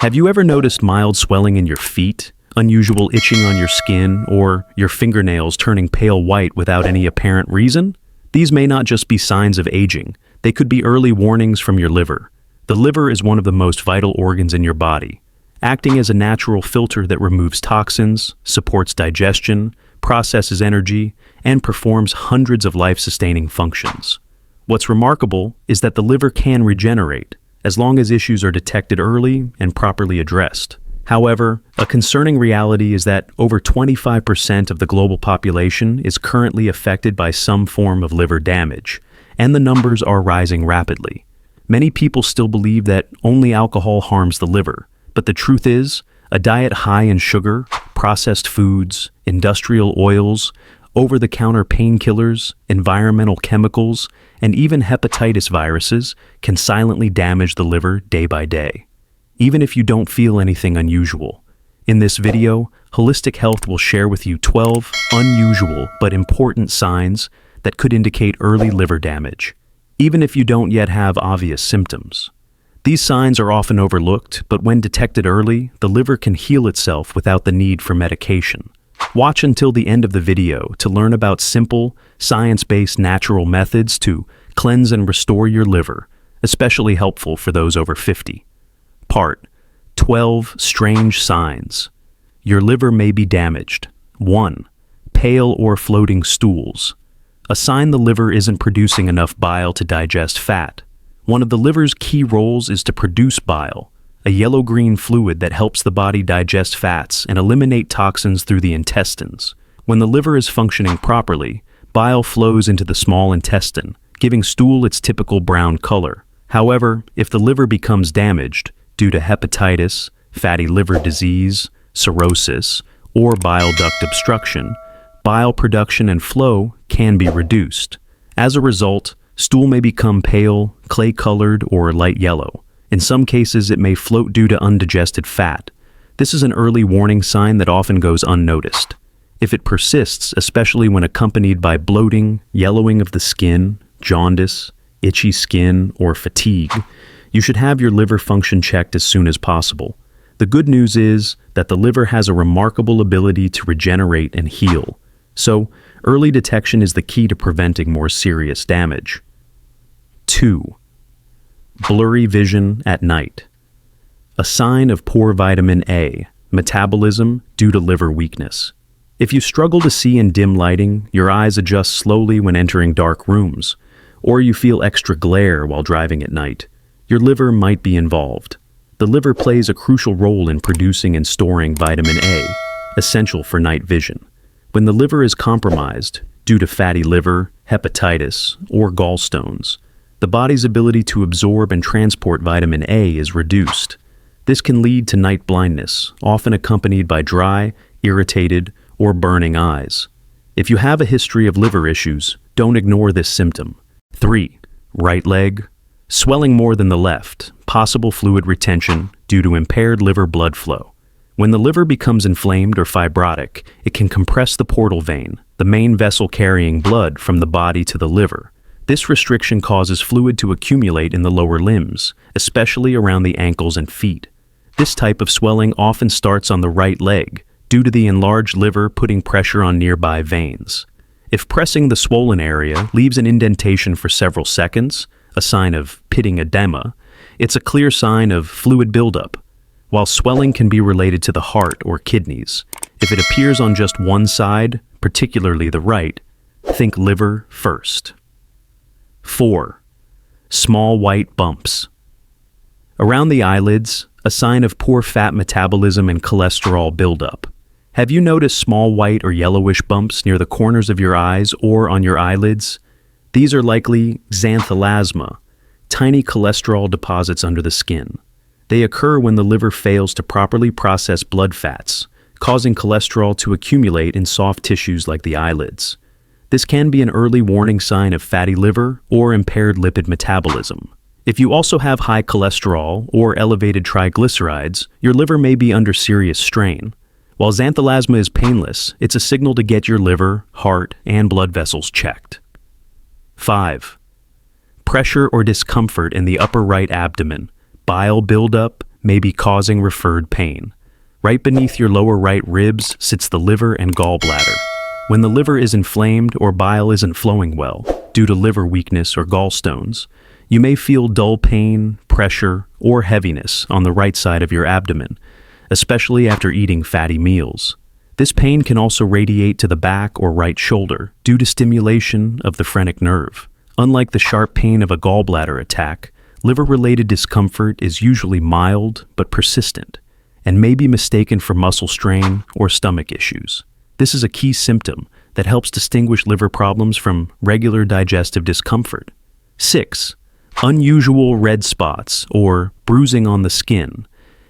Have you ever noticed mild swelling in your feet, unusual itching on your skin, or your fingernails turning pale white without any apparent reason? These may not just be signs of aging. They could be early warnings from your liver. The liver is one of the most vital organs in your body, acting as a natural filter that removes toxins, supports digestion, processes energy, and performs hundreds of life-sustaining functions. What's remarkable is that the liver can regenerate, as long as issues are detected early and properly addressed. However, a concerning reality is that over 25% of the global population is currently affected by some form of liver damage, and the numbers are rising rapidly. Many people still believe that only alcohol harms the liver, but the truth is, a diet high in sugar, processed foods, industrial oils, over-the-counter painkillers, environmental chemicals, and even hepatitis viruses can silently damage the liver day by day, even if you don't feel anything unusual. In this video, Holistic Health will share with you 12 unusual but important signs that could indicate early liver damage, even if you don't yet have obvious symptoms. These signs are often overlooked, but when detected early, the liver can heal itself without the need for medication. Watch until the end of the video to learn about simple, science-based natural methods to cleanse and restore your liver, especially helpful for those over 50. Part 12 Strange Signs. Your liver may be damaged. 1. Pale or floating stools. A sign the liver isn't producing enough bile to digest fat. One of the liver's key roles is to produce bile, a yellow-green fluid that helps the body digest fats and eliminate toxins through the intestines. When the liver is functioning properly, bile flows into the small intestine, giving stool its typical brown color. However, if the liver becomes damaged due to hepatitis, fatty liver disease, cirrhosis, or bile duct obstruction, bile production and flow can be reduced. As a result, stool may become pale, clay-colored, or light yellow. In some cases, it may float due to undigested fat. This is an early warning sign that often goes unnoticed. If it persists, especially when accompanied by bloating, yellowing of the skin, jaundice, itchy skin, or fatigue, you should have your liver function checked as soon as possible. The good news is that the liver has a remarkable ability to regenerate and heal. So, early detection is the key to preventing more serious damage. 2. Blurry vision at night. A sign of poor vitamin A metabolism due to liver weakness. If you struggle to see in dim lighting, your eyes adjust slowly when entering dark rooms, or you feel extra glare while driving at night, your liver might be involved. The liver plays a crucial role in producing and storing vitamin A, essential for night vision. When the liver is compromised due to fatty liver, hepatitis, or gallstones, the body's ability to absorb and transport vitamin A is reduced. This can lead to night blindness, often accompanied by dry, irritated, or burning eyes. If you have a history of liver issues, don't ignore this symptom. 3. Right leg. Swelling more than the left, possible fluid retention due to impaired liver blood flow. When the liver becomes inflamed or fibrotic, it can compress the portal vein, the main vessel carrying blood from the body to the liver. This restriction causes fluid to accumulate in the lower limbs, especially around the ankles and feet. This type of swelling often starts on the right leg, due to the enlarged liver putting pressure on nearby veins. If pressing the swollen area leaves an indentation for several seconds, a sign of pitting edema, it's a clear sign of fluid buildup. While swelling can be related to the heart or kidneys, if it appears on just one side, particularly the right, think liver first. 4. Small white bumps. Around the eyelids, a sign of poor fat metabolism and cholesterol buildup. Have you noticed small white or yellowish bumps near the corners of your eyes or on your eyelids? These are likely xanthelasma, tiny cholesterol deposits under the skin. They occur when the liver fails to properly process blood fats, causing cholesterol to accumulate in soft tissues like the eyelids. This can be an early warning sign of fatty liver or impaired lipid metabolism. If you also have high cholesterol or elevated triglycerides, your liver may be under serious strain. While xanthelasma is painless, it's a signal to get your liver, heart, and blood vessels checked. 5. Pressure or discomfort in the upper right abdomen, bile buildup, may be causing referred pain. Right beneath your lower right ribs sits the liver and gallbladder. When the liver is inflamed or bile isn't flowing well, due to liver weakness or gallstones, you may feel dull pain, pressure, or heaviness on the right side of your abdomen, especially after eating fatty meals. This pain can also radiate to the back or right shoulder due to stimulation of the phrenic nerve. Unlike the sharp pain of a gallbladder attack, liver-related discomfort is usually mild but persistent and may be mistaken for muscle strain or stomach issues. This is a key symptom that helps distinguish liver problems from regular digestive discomfort. 6. Unusual red spots or bruising on the skin.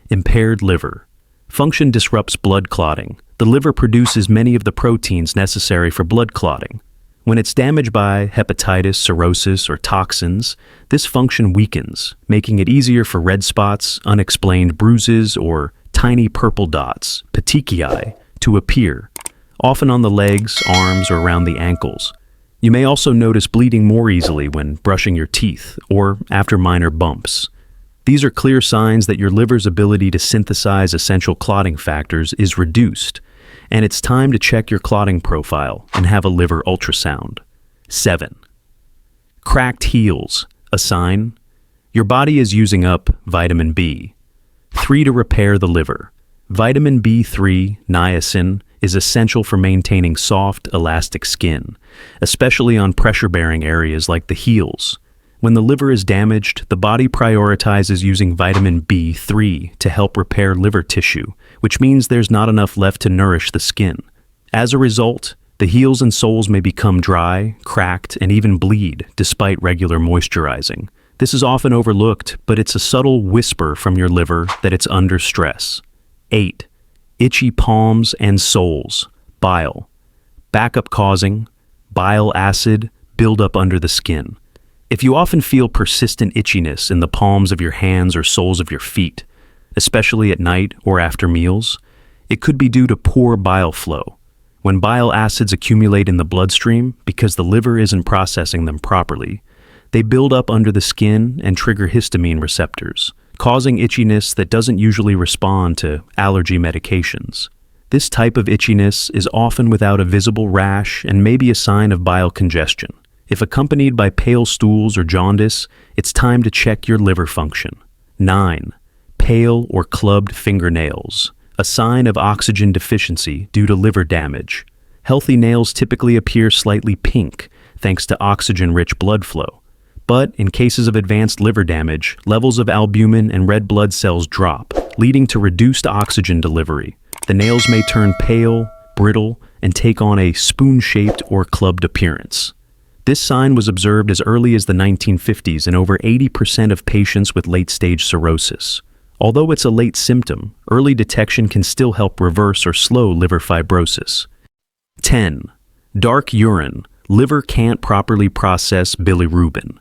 Impaired liver. Function disrupts blood clotting. The liver produces many of the proteins necessary for blood clotting. When it's damaged by hepatitis, cirrhosis, or toxins, this function weakens, making it easier for red spots, unexplained bruises, or tiny purple dots, petechiae, to appear, often on the legs, arms, or around the ankles. You may also notice bleeding more easily when brushing your teeth or after minor bumps. These are clear signs that your liver's ability to synthesize essential clotting factors is reduced, and it's time to check your clotting profile and have a liver ultrasound. 7. Cracked heels, a sign? Your body is using up vitamin B. 3. To repair the liver. Vitamin B3, niacin, is essential for maintaining soft, elastic skin, especially on pressure-bearing areas like the heels. When the liver is damaged, the body prioritizes using vitamin B3 to help repair liver tissue, which means there's not enough left to nourish the skin. As a result, the heels and soles may become dry, cracked, and even bleed despite regular moisturizing. This is often overlooked, but it's a subtle whisper from your liver that it's under stress. 8. Itchy palms and soles. Bile. Backup causing. Bile acid buildup under the skin. If you often feel persistent itchiness in the palms of your hands or soles of your feet, especially at night or after meals, it could be due to poor bile flow. When bile acids accumulate in the bloodstream because the liver isn't processing them properly, they build up under the skin and trigger histamine receptors, causing itchiness that doesn't usually respond to allergy medications. This type of itchiness is often without a visible rash and may be a sign of bile congestion. If accompanied by pale stools or jaundice, it's time to check your liver function. 9. Pale or clubbed fingernails, a sign of oxygen deficiency due to liver damage. Healthy nails typically appear slightly pink thanks to oxygen-rich blood flow. But in cases of advanced liver damage, levels of albumin and red blood cells drop, leading to reduced oxygen delivery. The nails may turn pale, brittle, and take on a spoon-shaped or clubbed appearance. This sign was observed as early as the 1950s in over 80% of patients with late-stage cirrhosis. Although it's a late symptom, early detection can still help reverse or slow liver fibrosis. 10. Dark urine. Liver can't properly process bilirubin.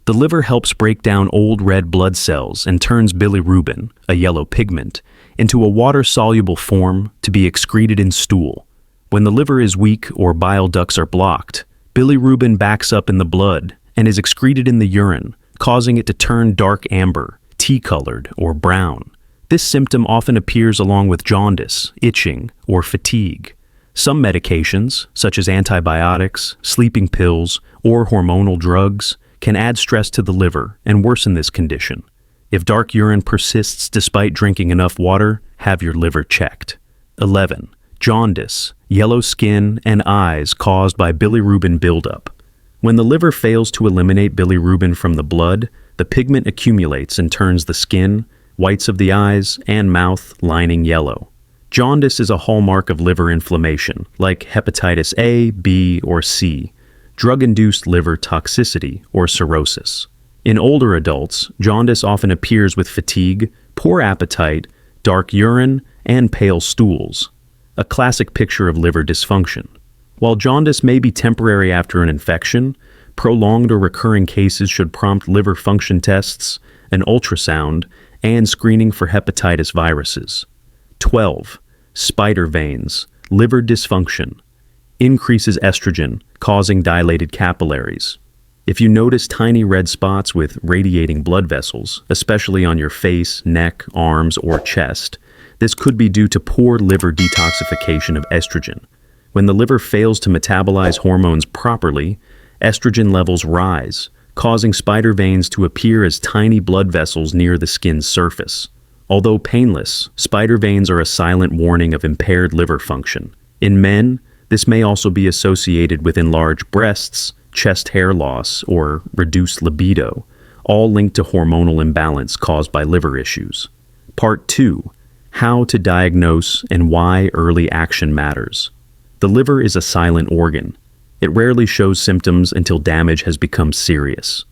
The liver helps break down old red blood cells and turns bilirubin, a yellow pigment, into a water-soluble form to be excreted in stool. When the liver is weak or bile ducts are blocked, bilirubin backs up in the blood and is excreted in the urine, causing it to turn dark amber, tea-colored, or brown. This symptom often appears along with jaundice, itching, or fatigue. Some medications, such as antibiotics, sleeping pills, or hormonal drugs, can add stress to the liver and worsen this condition. If dark urine persists despite drinking enough water, have your liver checked. 11. Jaundice, yellow skin and eyes caused by bilirubin buildup. When the liver fails to eliminate bilirubin from the blood, the pigment accumulates and turns the skin, whites of the eyes, and mouth lining yellow. Jaundice is a hallmark of liver inflammation, like hepatitis A, B, or C, drug-induced liver toxicity, or cirrhosis. In older adults, jaundice often appears with fatigue, poor appetite, dark urine, and pale stools, a classic picture of liver dysfunction. While jaundice may be temporary after an infection, prolonged or recurring cases should prompt liver function tests, an ultrasound, and screening for hepatitis viruses. 12. Spider veins, liver dysfunction, increases estrogen, causing dilated capillaries. If you notice tiny red spots with radiating blood vessels, especially on your face, neck, arms, or chest, this could be due to poor liver detoxification of estrogen. When the liver fails to metabolize hormones properly, estrogen levels rise, causing spider veins to appear as tiny blood vessels near the skin's surface. Although painless, spider veins are a silent warning of impaired liver function. In men, this may also be associated with enlarged breasts, chest hair loss, or reduced libido, all linked to hormonal imbalance caused by liver issues. Part 2. How to diagnose and why early action matters. The liver is a silent organ. It rarely shows symptoms until damage has become serious.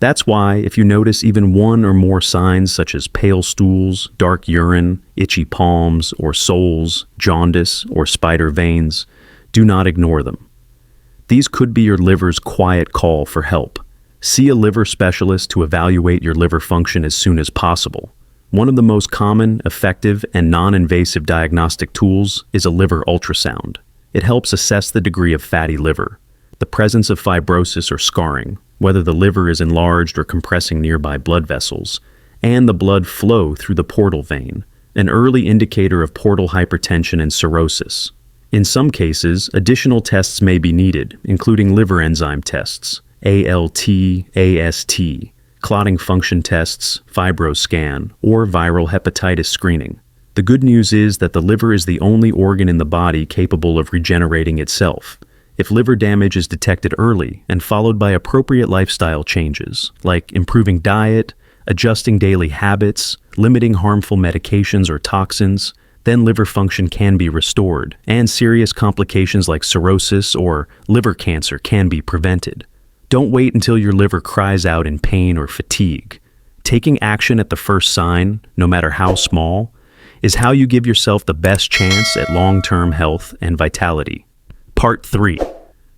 That's why, if you notice even one or more signs such as pale stools, dark urine, itchy palms, or soles, jaundice, or spider veins, do not ignore them. These could be your liver's quiet call for help. See a liver specialist to evaluate your liver function as soon as possible. One of the most common, effective, and non-invasive diagnostic tools is a liver ultrasound. It helps assess the degree of fatty liver, the presence of fibrosis or scarring, whether the liver is enlarged or compressing nearby blood vessels, and the blood flow through the portal vein, an early indicator of portal hypertension and cirrhosis. In some cases, additional tests may be needed, including liver enzyme tests, ALT, AST, clotting function tests, fibroscan, or viral hepatitis screening. The good news is that the liver is the only organ in the body capable of regenerating itself. If liver damage is detected early and followed by appropriate lifestyle changes, like improving diet, adjusting daily habits, limiting harmful medications or toxins, then liver function can be restored, and serious complications like cirrhosis or liver cancer can be prevented. Don't wait until your liver cries out in pain or fatigue. Taking action at the first sign, no matter how small, is how you give yourself the best chance at long-term health and vitality. Part 3.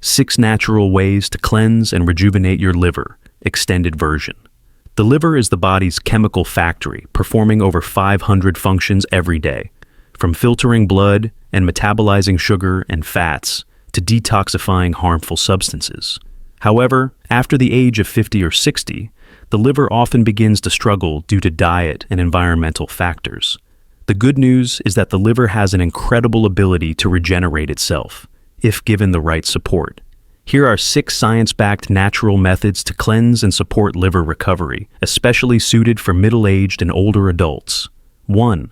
6 natural ways to cleanse and rejuvenate your liver, extended version. The liver is the body's chemical factory, performing over 500 functions every day, from filtering blood and metabolizing sugar and fats to detoxifying harmful substances. However, after the age of 50 or 60, the liver often begins to struggle due to diet and environmental factors. The good news is that the liver has an incredible ability to regenerate itself, if given the right support. Here are 6 science-backed natural methods to cleanse and support liver recovery, especially suited for middle-aged and older adults. 1.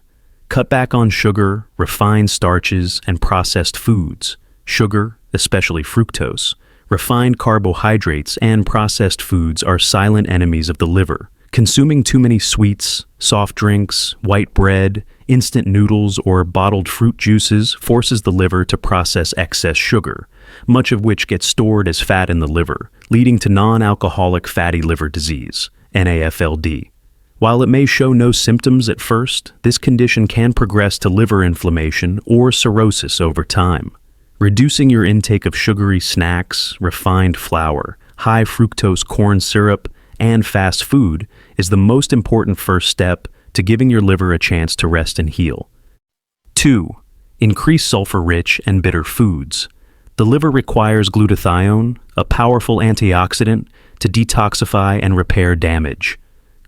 Cut back on sugar, refined starches, and processed foods. Sugar, especially fructose, refined carbohydrates, and processed foods are silent enemies of the liver. Consuming too many sweets, soft drinks, white bread, instant noodles, or bottled fruit juices forces the liver to process excess sugar, much of which gets stored as fat in the liver, leading to non-alcoholic fatty liver disease, NAFLD. While it may show no symptoms at first, this condition can progress to liver inflammation or cirrhosis over time. Reducing your intake of sugary snacks, refined flour, high fructose corn syrup, and fast food is the most important first step to giving your liver a chance to rest and heal. 2. Increase sulfur-rich and bitter foods. The liver requires glutathione, a powerful antioxidant, to detoxify and repair damage.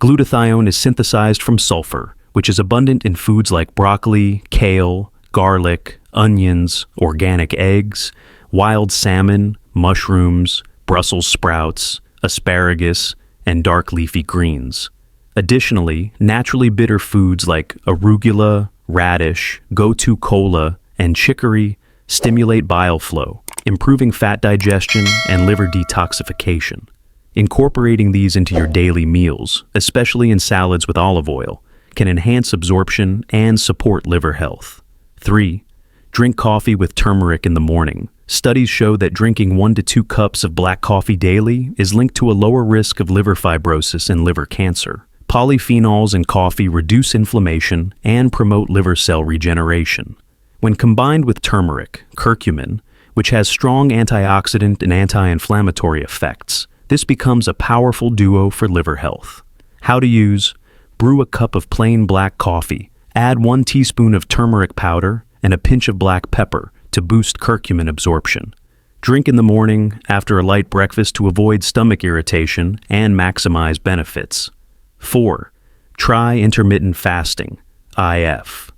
Glutathione is synthesized from sulfur, which is abundant in foods like broccoli, kale, garlic, onions, organic eggs, wild salmon, mushrooms, Brussels sprouts, asparagus, and dark leafy greens. Additionally, naturally bitter foods like arugula, radish, gotu kola, and chicory stimulate bile flow, improving fat digestion and liver detoxification. Incorporating these into your daily meals, especially in salads with olive oil, can enhance absorption and support liver health. 3. Drink coffee with turmeric in the morning. Studies show that drinking 1 to 2 cups of black coffee daily is linked to a lower risk of liver fibrosis and liver cancer. Polyphenols in coffee reduce inflammation and promote liver cell regeneration. When combined with turmeric, curcumin, which has strong antioxidant and anti-inflammatory effects, this becomes a powerful duo for liver health. How to use: brew a cup of plain black coffee, add 1 teaspoon of turmeric powder and a pinch of black pepper to boost curcumin absorption. Drink in the morning after a light breakfast to avoid stomach irritation and maximize benefits. 4. Try intermittent fasting, IF.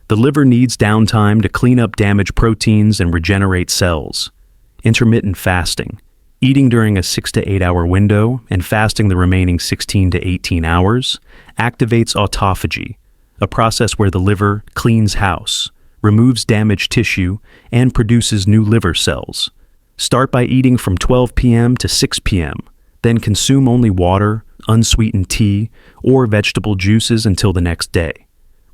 The liver needs downtime to clean up damaged proteins and regenerate cells. Intermittent fasting, eating during a 6 to 8 hour window and fasting the remaining 16 to 18 hours, activates autophagy, a process where the liver cleans house, removes damaged tissue, and produces new liver cells. Start by eating from 12 p.m. to 6 p.m., then consume only water, unsweetened tea, or vegetable juices until the next day.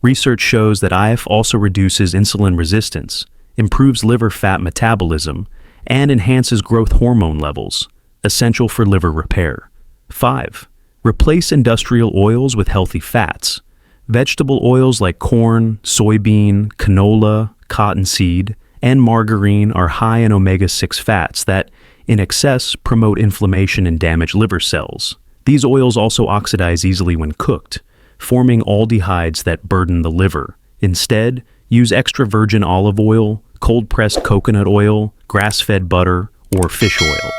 Research shows that IF also reduces insulin resistance, improves liver fat metabolism, and enhances growth hormone levels, essential for liver repair. 5. Replace industrial oils with healthy fats. Vegetable oils like corn, soybean, canola, cottonseed, and margarine are high in omega-6 fats that, in excess, promote inflammation and damage liver cells. These oils also oxidize easily when cooked, forming aldehydes that burden the liver. Instead, use extra virgin olive oil, cold-pressed coconut oil, grass-fed butter, or fish oil.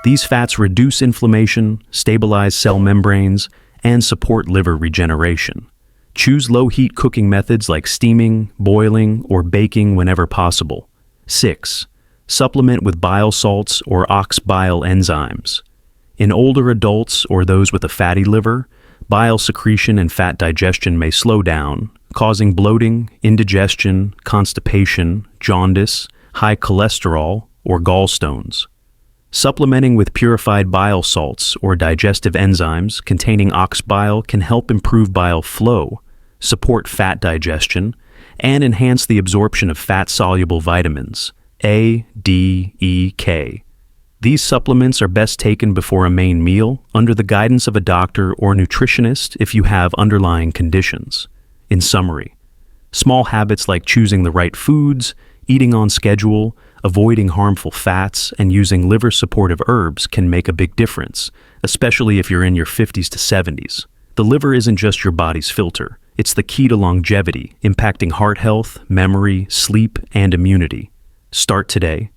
These fats reduce inflammation, stabilize cell membranes, and support liver regeneration. Choose low-heat cooking methods like steaming, boiling, or baking whenever possible. 6. Supplement with bile salts or ox bile enzymes. In older adults or those with a fatty liver, bile secretion and fat digestion may slow down, causing bloating, indigestion, constipation, jaundice, high cholesterol, or gallstones. Supplementing with purified bile salts or digestive enzymes containing ox bile can help improve bile flow, support fat digestion, and enhance the absorption of fat-soluble vitamins, A, D, E, K. These supplements are best taken before a main meal under the guidance of a doctor or nutritionist if you have underlying conditions. In summary, small habits like choosing the right foods, eating on schedule, avoiding harmful fats, and using liver-supportive herbs can make a big difference, especially if you're in your 50s to 70s. The liver isn't just your body's filter. It's the key to longevity, impacting heart health, memory, sleep, and immunity. Start today.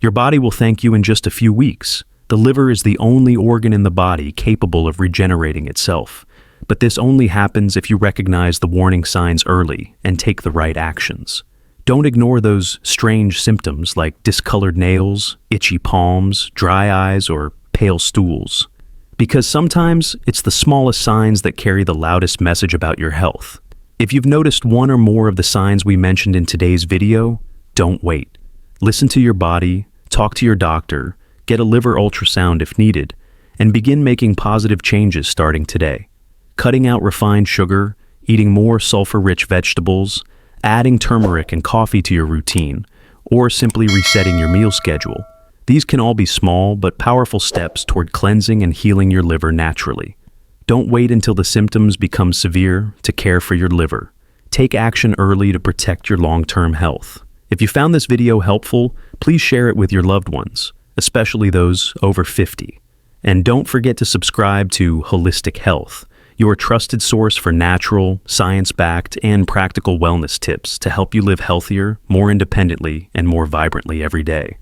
Your body will thank you in just a few weeks. The liver is the only organ in the body capable of regenerating itself. But this only happens if you recognize the warning signs early and take the right actions. Don't ignore those strange symptoms like discolored nails, itchy palms, dry eyes, or pale stools. Because sometimes it's the smallest signs that carry the loudest message about your health. If you've noticed one or more of the signs we mentioned in today's video, don't wait. Listen to your body, talk to your doctor, get a liver ultrasound if needed, and begin making positive changes starting today. Cutting out refined sugar, eating more sulfur-rich vegetables, adding turmeric and coffee to your routine, or simply resetting your meal schedule. These can all be small but powerful steps toward cleansing and healing your liver naturally. Don't wait until the symptoms become severe to care for your liver. Take action early to protect your long-term health. If you found this video helpful, please share it with your loved ones, especially those over 50. And don't forget to subscribe to Holistic Health, your trusted source for natural, science-backed, and practical wellness tips to help you live healthier, more independently, and more vibrantly every day.